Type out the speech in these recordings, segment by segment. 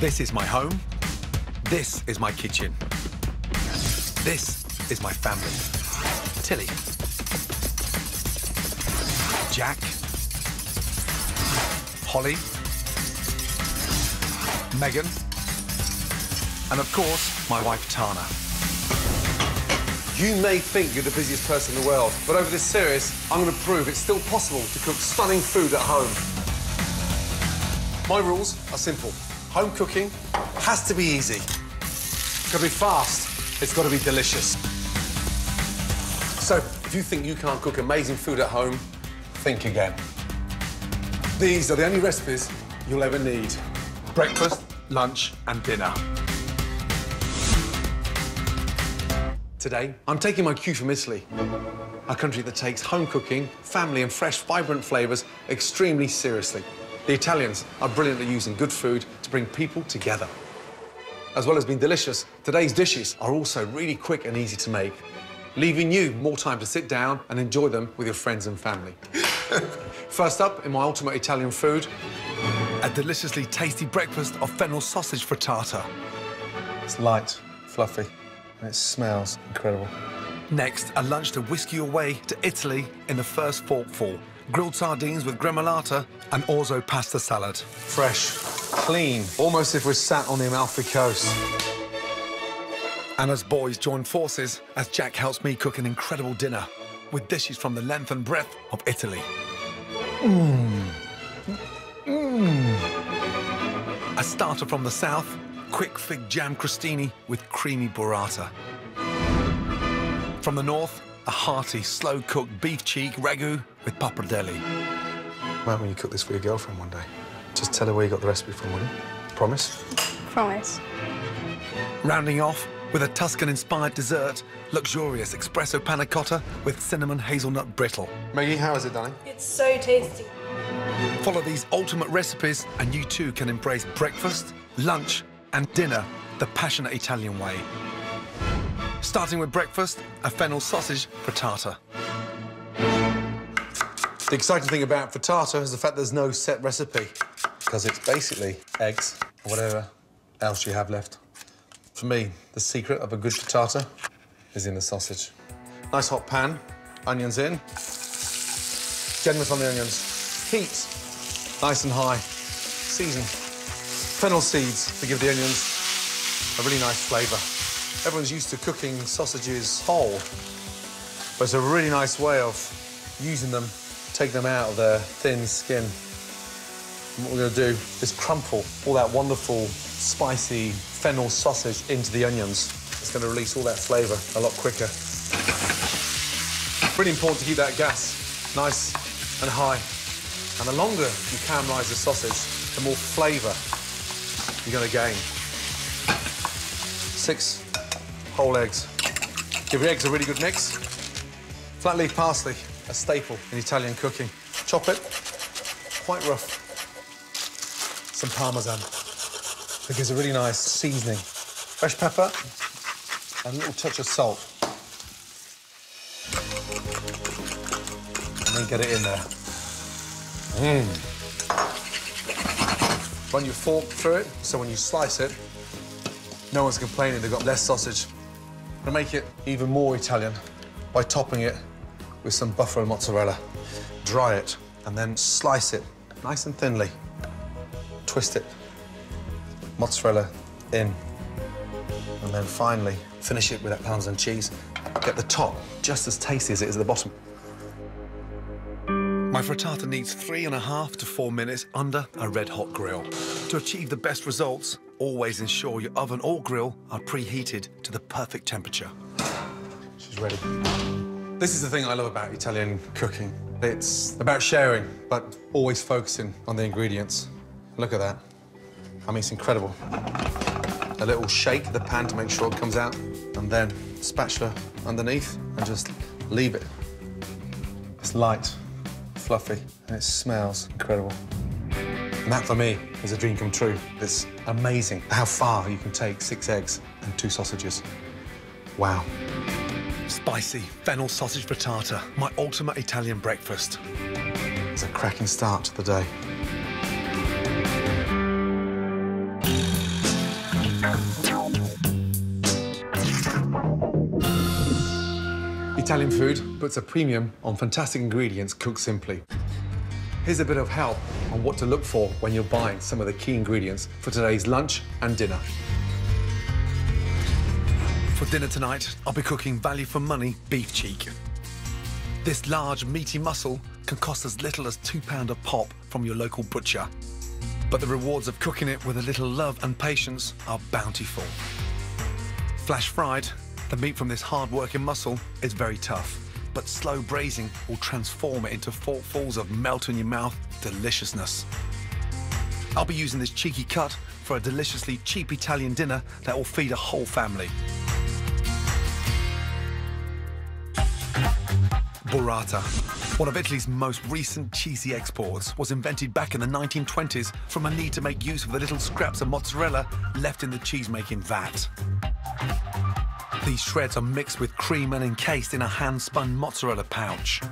This is my home. This is my kitchen. This is my family. Tilly. Jack. Holly. Megan. And of course, my wife Tana. You may think you're the busiest person in the world, but over this series, I'm going to prove it's still possible to cook stunning food at home. My rules are simple. Home cooking has to be easy. It's got to be fast. It's got to be delicious. So, if you think you can't cook amazing food at home, think again. These are the only recipes you'll ever need. Breakfast, lunch and dinner. Today, I'm taking my cue from Italy, a country that takes home cooking, family and fresh, vibrant flavours extremely seriously. The Italians are brilliant at using good food to bring people together. As well as being delicious, today's dishes are also really quick and easy to make, leaving you more time to sit down and enjoy them with your friends and family. First up, in my ultimate Italian food, a deliciously tasty breakfast of fennel sausage frittata. It's light, fluffy, and it smells incredible. Next, a lunch to whisk you away to Italy in the first forkful. Grilled sardines with gremolata and orzo pasta salad. Fresh, clean, almost if we're sat on the Amalfi Coast. And as boys join forces, as Jack helps me cook an incredible dinner with dishes from the length and breadth of Italy. A starter from the south, quick fig jam crostini with creamy burrata. From the north, a hearty, slow-cooked beef cheek ragu with pappardelle. Why don't you cook this for your girlfriend one day? Just tell her where you got the recipe from, will you? Promise? Promise. Rounding off with a Tuscan-inspired dessert, luxurious espresso panna cotta with cinnamon hazelnut brittle. Maggie, how is it, darling? It's so tasty. Follow these ultimate recipes and you too can embrace breakfast, lunch and dinner the passionate Italian way. Starting with breakfast, a fennel sausage frittata. The exciting thing about frittata is the fact there's no set recipe, because it's basically eggs or whatever else you have left. For me, the secret of a good frittata is in the sausage. Nice hot pan, onions in. Generous on the onions. Heat, nice and high. Season. Fennel seeds to give the onions a really nice flavour. Everyone's used to cooking sausages whole, but it's a really nice way of using them, take them out of their thin skin. And what we're going to do is crumple all that wonderful, spicy fennel sausage into the onions. It's going to release all that flavour a lot quicker. Really important to keep that gas nice and high. And the longer you caramelise the sausage, the more flavour you're going to gain. 6 whole eggs. Give your eggs a really good mix. Flat leaf parsley, a staple in Italian cooking. Chop it, quite rough. Some parmesan. It gives a really nice seasoning. Fresh pepper, and a little touch of salt. And then get it in there. Run your fork through it, so when you slice it, no one's complaining they've got less sausage. I'm gonna make it even more Italian by topping it with some buffalo mozzarella. Dry it, and then slice it nice and thinly. Twist it. Mozzarella in. And then finally, finish it with that Parmesan cheese. Get the top just as tasty as it is at the bottom. My frittata needs 3.5 to 4 minutes under a red-hot grill. To achieve the best results, always ensure your oven or grill are preheated to the perfect temperature. She's ready. This is the thing I love about Italian cooking. It's about sharing, but always focusing on the ingredients. Look at that. I mean, it's incredible. A little shake of the pan to make sure it comes out, and then spatula underneath, and just leave it. It's light, fluffy, and it smells incredible. And that, for me, is a dream come true. It's amazing how far you can take 6 eggs and 2 sausages. Wow. Spicy fennel sausage frittata, my ultimate Italian breakfast. It's a cracking start to the day. Italian food puts a premium on fantastic ingredients cooked simply. Here's a bit of help on what to look for when you're buying some of the key ingredients for today's lunch and dinner. For dinner tonight, I'll be cooking value for money beef cheek. This large, meaty muscle can cost as little as £2 a pop from your local butcher. But the rewards of cooking it with a little love and patience are bountiful. Flash fried, the meat from this hard-working muscle is very tough, but slow braising will transform it into forkfuls of melt-in-your-mouth deliciousness. I'll be using this cheeky cut for a deliciously cheap Italian dinner that will feed a whole family. Burrata, one of Italy's most recent cheesy exports, was invented back in the 1920s from a need to make use of the little scraps of mozzarella left in the cheese-making vat. These shreds are mixed with cream and encased in a hand-spun mozzarella pouch.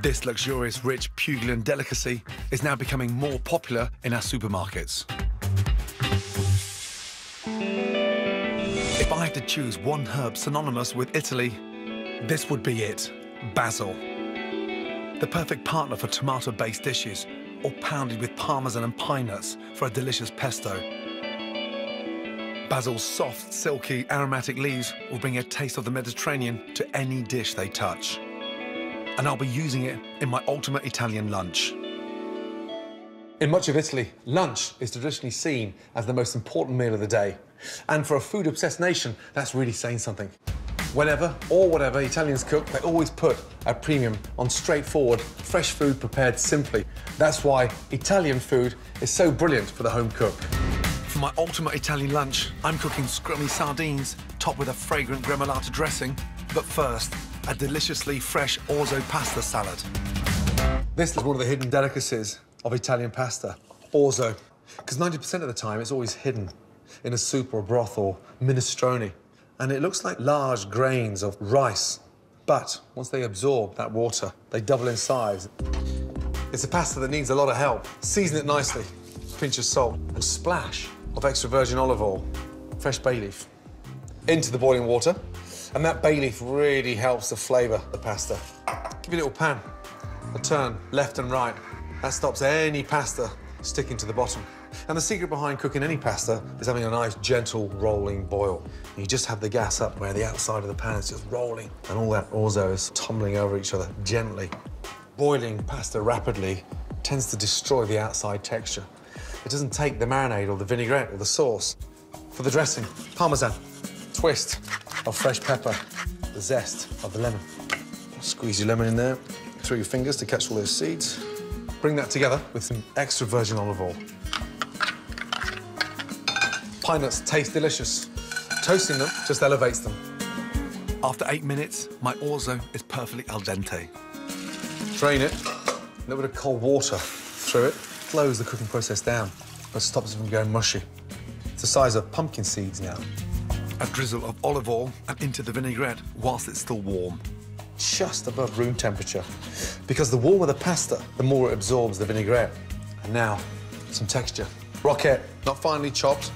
This luxurious, rich Puglian delicacy is now becoming more popular in our supermarkets. If I had to choose one herb synonymous with Italy, this would be it. Basil. The perfect partner for tomato-based dishes, or pounded with parmesan and pine nuts for a delicious pesto. Basil's soft, silky, aromatic leaves will bring a taste of the Mediterranean to any dish they touch. And I'll be using it in my ultimate Italian lunch. In much of Italy, lunch is traditionally seen as the most important meal of the day. And for a food-obsessed nation, that's really saying something. Whenever or whatever Italians cook, they always put a premium on straightforward, fresh food prepared simply. That's why Italian food is so brilliant for the home cook. For my ultimate Italian lunch, I'm cooking scrummy sardines topped with a fragrant gremolata dressing. But first, a deliciously fresh orzo pasta salad. This is one of the hidden delicacies of Italian pasta, orzo. Because 90% of the time, it's always hidden in a soup or a broth or minestrone. And it looks like large grains of rice. But once they absorb that water, they double in size. It's a pasta that needs a lot of help. Season it nicely, pinch of salt, and splash of extra virgin olive oil, fresh bay leaf, into the boiling water. And that bay leaf really helps to flavour the pasta. Give it a little pan, a turn left and right. That stops any pasta sticking to the bottom. And the secret behind cooking any pasta is having a nice, gentle, rolling boil. You just have the gas up where the outside of the pan is just rolling, and all that orzo is tumbling over each other gently. Boiling pasta rapidly tends to destroy the outside texture. It doesn't take the marinade or the vinaigrette or the sauce. For the dressing, parmesan, twist of fresh pepper, the zest of the lemon. Squeeze your lemon in there through your fingers to catch all those seeds. Bring that together with some extra virgin olive oil. Pine nuts taste delicious. Toasting them just elevates them. After 8 minutes, my orzo is perfectly al dente. Drain it, a little bit of cold water through it, slows the cooking process down, but stops it from going mushy. It's the size of pumpkin seeds now. A drizzle of olive oil and into the vinaigrette whilst it's still warm. Just above room temperature. Because the warmer the pasta, the more it absorbs the vinaigrette. And now, some texture. Roquette, not finely chopped.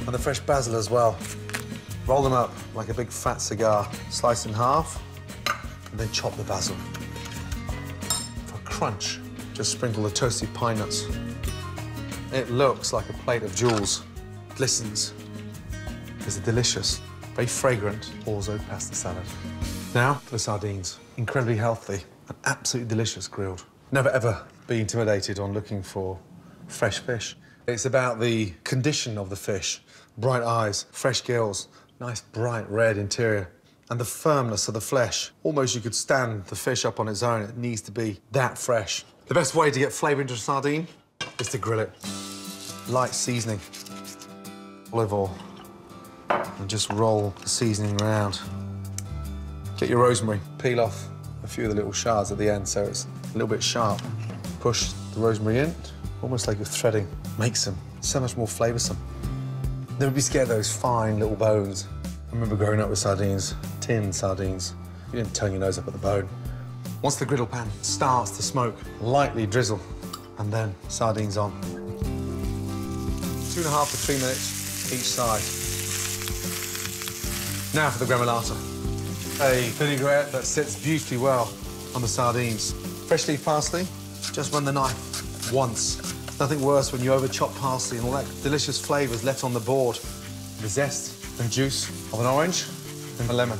And the fresh basil as well. Roll them up like a big fat cigar. Slice in half, and then chop the basil. For a crunch, just sprinkle the toasted pine nuts. It looks like a plate of jewels. Glistens. It's a delicious, very fragrant orzo pasta salad. Now for the sardines. Incredibly healthy and absolutely delicious grilled. Never ever be intimidated on looking for fresh fish. It's about the condition of the fish. Bright eyes, fresh gills, nice bright red interior, and the firmness of the flesh. Almost you could stand the fish up on its own. It needs to be that fresh. The best way to get flavour into a sardine is to grill it. Light seasoning, olive oil, and just roll the seasoning around. Get your rosemary, peel off a few of the little shards at the end so it's a little bit sharp. Push the rosemary in, almost like you're threading. Makes them so much more flavoursome. Never be scared of those fine little bones. I remember growing up with sardines, tin sardines. You didn't turn your nose up at the bone. Once the griddle pan starts to smoke, lightly drizzle, and then sardines on. 2.5 to 3 minutes each side. Now for the gremolata. A vinaigrette that sits beautifully well on the sardines. Fresh leaf parsley, just run the knife once. Nothing worse when you over-chop parsley and all that delicious flavours left on the board. The zest and juice of an orange and a lemon.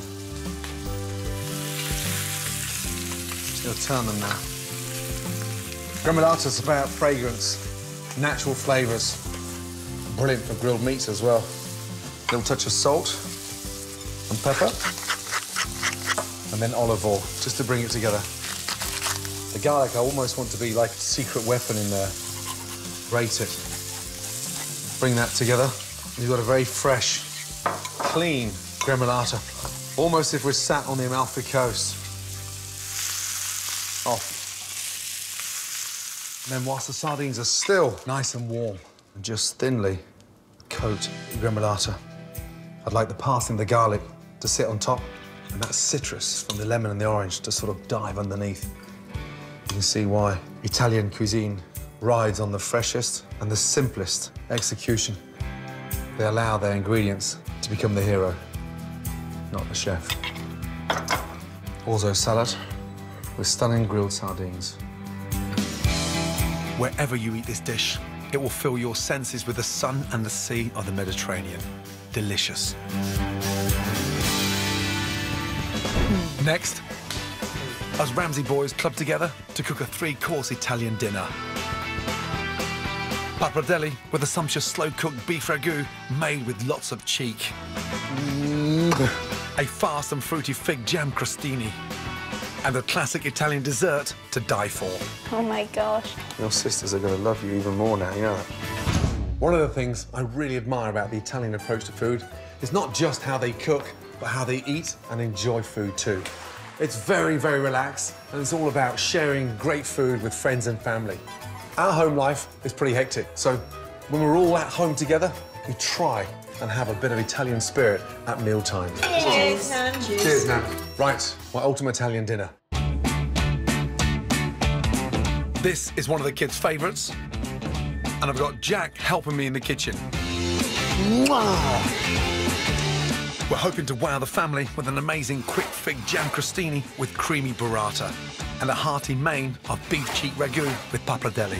Just going to turn them now. Gremolata's about fragrance, natural flavours. Brilliant for grilled meats as well. A little touch of salt and pepper. And then olive oil, just to bring it together. The garlic, I almost want to be like a secret weapon in there. Grate it. Bring that together. You've got a very fresh, clean gremolata. Almost if we're sat on the Amalfi Coast. Off. And then whilst the sardines are still nice and warm, and just thinly coat the gremolata. I'd like the parsley and the garlic to sit on top, and that citrus from the lemon and the orange to sort of dive underneath. You can see why Italian cuisine rides on the freshest and the simplest execution. They allow their ingredients to become the hero, not the chef. Also salad with stunning grilled sardines. Wherever you eat this dish, it will fill your senses with the sun and the sea of the Mediterranean. Delicious. Next, us Ramsay boys club together to cook a 3-course Italian dinner. Pappardelle with a sumptuous slow-cooked beef ragu made with lots of cheek. A fast and fruity fig jam crostini. And a classic Italian dessert to die for. Oh my gosh. Your sisters are going to love you even more now, you know that. One of the things I really admire about the Italian approach to food is not just how they cook, but how they eat and enjoy food too. It's very, very relaxed, and it's all about sharing great food with friends and family. Our home life is pretty hectic, so when we're all at home together, we try and have a bit of Italian spirit at mealtime. Cheers, Nan. Cheers, Nan. Right, my ultimate Italian dinner. This is one of the kids' favourites, and I've got Jack helping me in the kitchen. We're hoping to wow the family with an amazing quick fig jam crostini with creamy burrata and a hearty main of beef cheek ragu with pappardelle.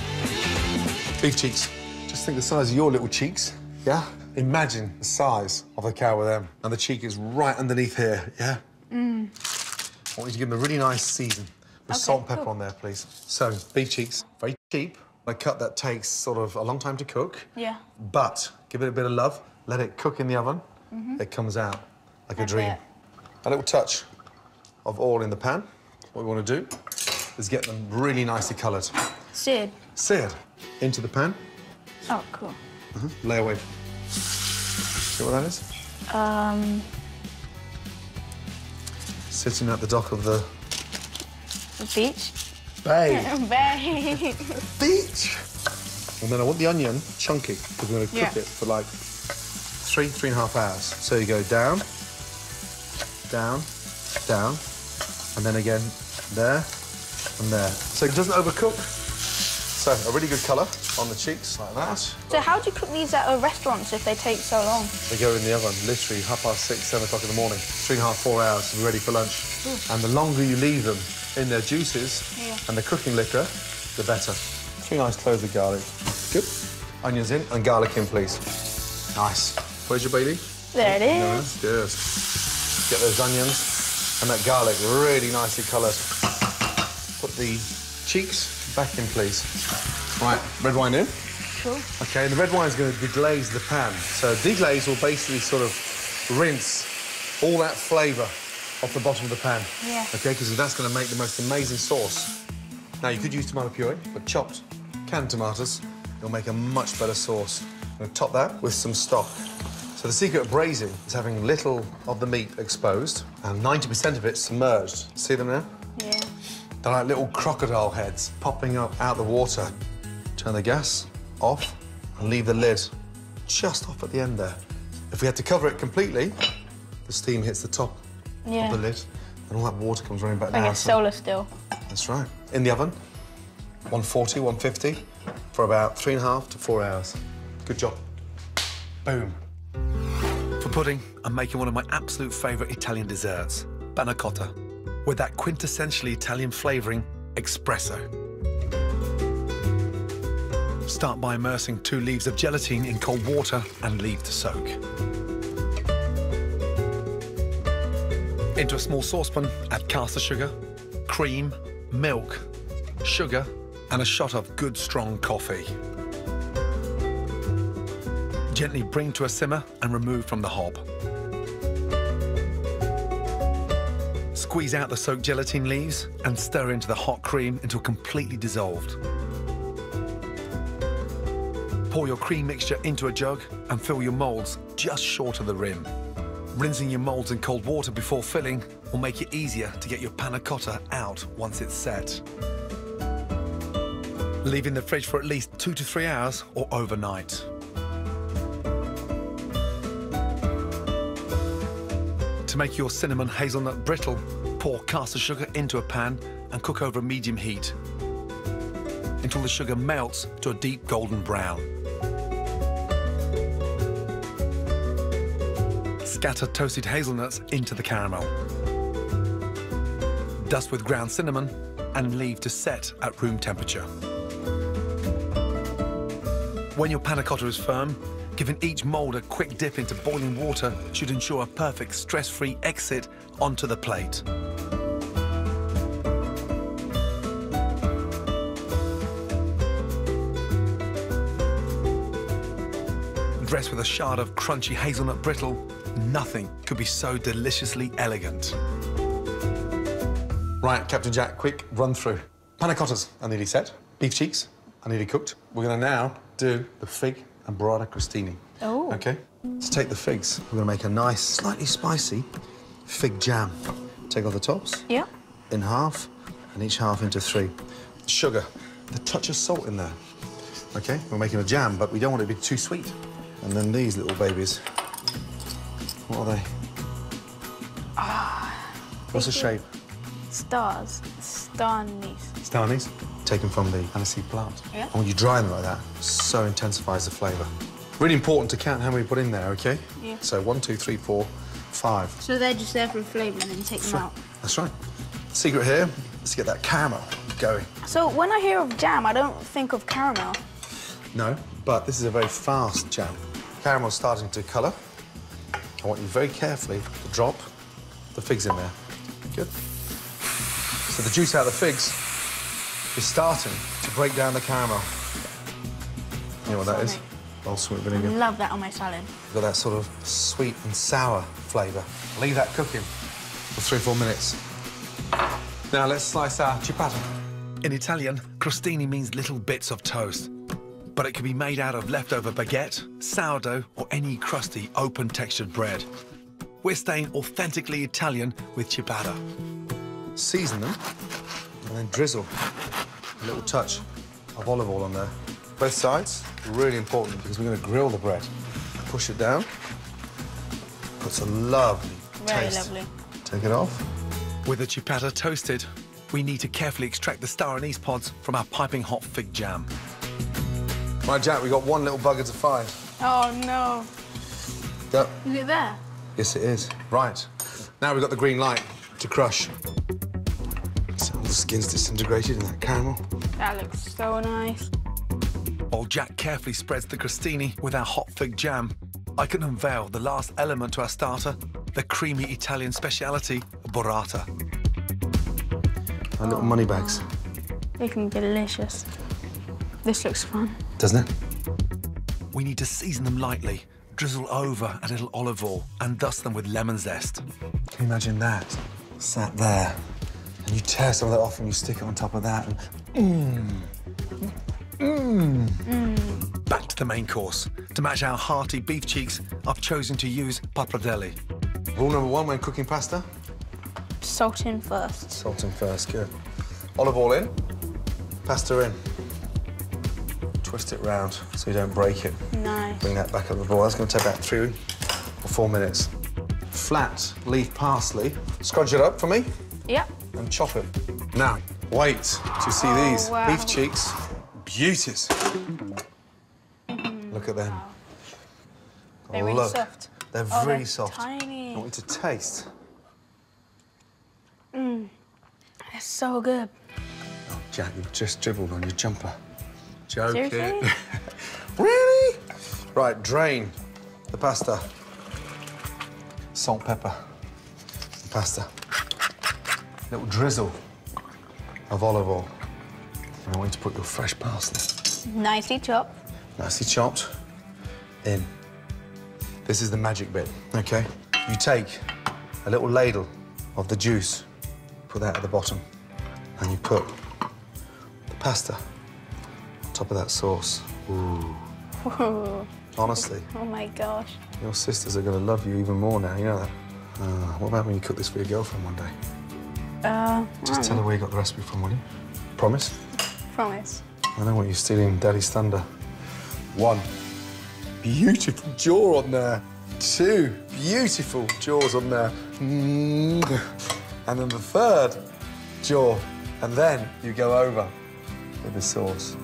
Beef cheeks. Just think the size of your little cheeks, yeah? Imagine the size of a cow with them. And the cheek is right underneath here, yeah? I want you to give them a really nice season with salt and pepper on there, please. So, beef cheeks, very cheap. A cut that takes sort of a long time to cook. Yeah. But give it a bit of love, let it cook in the oven. It comes out like a dream. A little touch of oil in the pan. What we want to do is get them really nicely coloured. Seared. Seared into the pan. Oh, cool. Lay away. See what that is? Sitting at the dock of the Beach. bay. Bay. Beach! And then I want the onion chunky, because we're going to cook it for like 3.5 hours. So you go down, down, down, and then again there and there. So it doesn't overcook. So a really good colour on the cheeks, like that. So how do you cook these at restaurants if they take so long? They go in the oven, literally 6:30, 7 o'clock in the morning. 3.5, 4 hours to be ready for lunch. And the longer you leave them in their juices and the cooking liquor, the better. 3 nice cloves of garlic. Good. Onions in and garlic in, please. Nice. Where's your bay leaf? There it is. Nice. Good. Get those onions and that garlic really nicely coloured. Put the cheeks back in, please. Right, red wine in. Cool. OK, and the red wine is going to deglaze the pan. So deglaze will basically sort of rinse all that flavour off the bottom of the pan. Yeah. OK, because that's going to make the most amazing sauce. Now, you could use tomato puree, but chopped canned tomatoes, it'll make a much better sauce. I'm going to top that with some stock. So the secret of braising is having little of the meat exposed and 90% of it submerged. See them now? Yeah. They're like little crocodile heads popping up out of the water. Turn the gas off and leave the lid just off at the end there. If we had to cover it completely, the steam hits the top of the lid and all that water comes running back down. Like it's solar still. That's right. In the oven, 140, 150, for about 3.5 to 4 hours. Good job. Boom. For pudding, I'm making one of my absolute favourite Italian desserts, panna cotta with that quintessentially Italian flavouring, espresso. Start by immersing 2 leaves of gelatine in cold water and leave to soak. Into a small saucepan, add caster sugar, cream, milk, sugar, and a shot of good strong coffee. Gently bring to a simmer and remove from the hob. Squeeze out the soaked gelatine leaves and stir into the hot cream until completely dissolved. Pour your cream mixture into a jug and fill your moulds just short of the rim. Rinsing your moulds in cold water before filling will make it easier to get your panna cotta out once it's set. Leave in the fridge for at least 2 to 3 hours or overnight. To make your cinnamon hazelnut brittle, pour caster sugar into a pan and cook over a medium heat until the sugar melts to a deep golden brown. Scatter toasted hazelnuts into the caramel. Dust with ground cinnamon and leave to set at room temperature. When your panna cotta is firm, giving each mould a quick dip into boiling water should ensure a perfect stress-free exit onto the plate. Dressed with a shard of crunchy hazelnut brittle, nothing could be so deliciously elegant. Right, Captain Jack, quick run through. Panna cottas are nearly set. Beef cheeks are nearly cooked. We're going to now do the fig and burrata crostini. Oh. OK? To take the figs, we're going to make a nice, slightly spicy fig jam. Take off the tops. Yeah. In half, and each half into 3. Sugar, a touch of salt in there. OK? We're making a jam, but we don't want it to be too sweet. And then these little babies. What are they? What's the shape? Stars. Star anise. Star anise, taken from the aniseed plant. Yeah. And when you dry them like that, so intensifies the flavour. Really important to count how many we put in there, OK? Yeah. So 1, 2, 3, 4, 5. So they're just there for flavour and then take them out? That's right. Secret here is to get that caramel going. So when I hear of jam, I don't think of caramel. No, but this is a very fast jam. Caramel's starting to colour. I want you very carefully to drop the figs in there. Good. So the juice out of the figs is starting to break down the caramel. You know what that is? Balsamic vinegar. Love that on my salad. Got that sort of sweet and sour flavour. Leave that cooking for 3 or 4 minutes. Now let's slice our ciabatta. In Italian, crostini means little bits of toast, but it can be made out of leftover baguette, sourdough, or any crusty, open-textured bread. We're staying authentically Italian with ciabatta. Season them and then drizzle a little touch of olive oil on there. Both sides, really important because we're going to grill the bread. Push it down. Puts a lovely Very taste. lovely. Take it off. With the ciabatta toasted, we need to carefully extract the star anise pods from our piping hot fig jam. Right, Jack, we've got one little bugger to find. Oh, no. Go. Is it there? Yes, it is. Right. Now we've got the green light to crush. So all the skin's disintegrated in that caramel. That looks so nice. While Jack carefully spreads the crostini with our hot fig jam, I can unveil the last element to our starter, the creamy Italian speciality, burrata. Our little money bags. Looking delicious. This looks fun. Doesn't it? We need to season them lightly, drizzle over a little olive oil, and dust them with lemon zest. Can you imagine that? Sat there, and you tear some of that off and you stick it on top of that, and Back to the main course. To match our hearty beef cheeks, I've chosen to use pappardelle. Rule number 1 when cooking pasta, Salt in first. salt in first, good. Olive oil in, pasta in. Twist it round so you don't break it. Nice. Bring that back up the boil. That's going to take about 3 or 4 minutes. Flat leaf parsley. Scrunch it up for me Yep. and chop it. Now, wait to see these wow. beef cheeks. Beauties. Look at them. They're really Look. soft. They're Oh, really they're soft. tiny. I want you to taste. It's so good. Oh, Jack, you've just dribbled on your jumper. Joking. Seriously? Really? Right, drain the pasta. Salt, pepper, the pasta. Little drizzle of olive oil. And I want you to put your fresh parsley. Nicely chopped. Nicely chopped in. This is the magic bit, OK? You take a little ladle of the juice, put that at the bottom, and you put the pasta on top of that sauce. Ooh. Whoa. Honestly, Oh my gosh. your sisters are going to love you even more now, you know that? What about when you cook this for your girlfriend one day? Just tell her where you got the recipe from, will you? Promise? Promise. I don't want you stealing Daddy's thunder. 1, beautiful jaw on there. 2, beautiful jaws on there. And then the 3rd jaw. And then you go over with the sauce.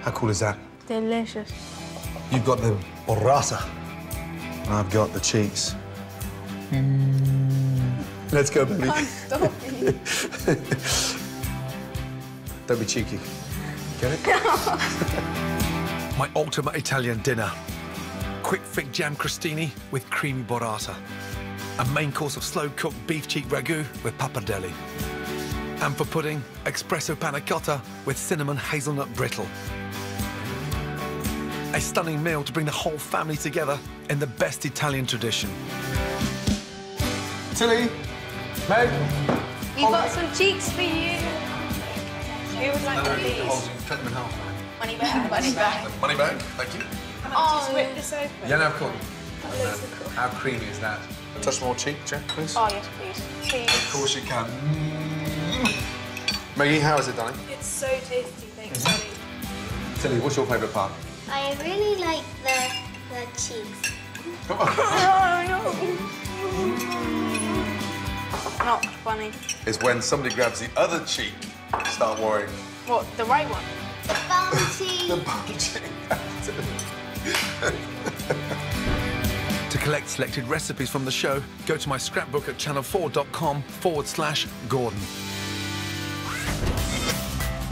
How cool is that? Delicious. You've got the burrata, and I've got the cheeks. Let's go, baby. Can't stop me. Don't be cheeky. Get it? My ultimate Italian dinner. Quick thick jam crostini with creamy burrata. A main course of slow-cooked beef cheek ragu with pappardelle. And for pudding, espresso panna cotta with cinnamon hazelnut brittle. A stunning meal to bring the whole family together in the best Italian tradition. Tilly, Meg. We got some cheeks for you. Who would like one of these? Cut them in half. Money back. Money back. Money back, thank you. Just rip this open. Yeah, no, of course. How creamy is that? Touch more cheek, Jack, please. Oh, yes, please. Please. Of course you can. Maggie, how is it, darling? It's so tasty, thanks, Daddy. Tilly, what's your favourite part? I really like the cheeks. Come on. Not funny. It's when somebody grabs the other cheek, start worrying. What, the right one? The bounty. The bum cheek. To collect selected recipes from the show, go to my scrapbook at channel4.com/Gordon.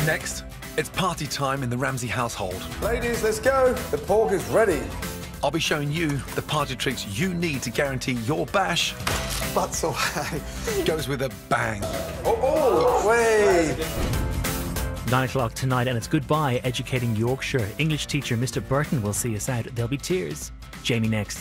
Next, it's party time in the Ramsay household. Ladies, let's go. The pork is ready. I'll be showing you the party tricks you need to guarantee your bash Butts away. goes with a bang. Oh, way. 9 o'clock tonight, and it's goodbye educating Yorkshire. English teacher Mr. Burton will see us out. There'll be tears. Jamie next.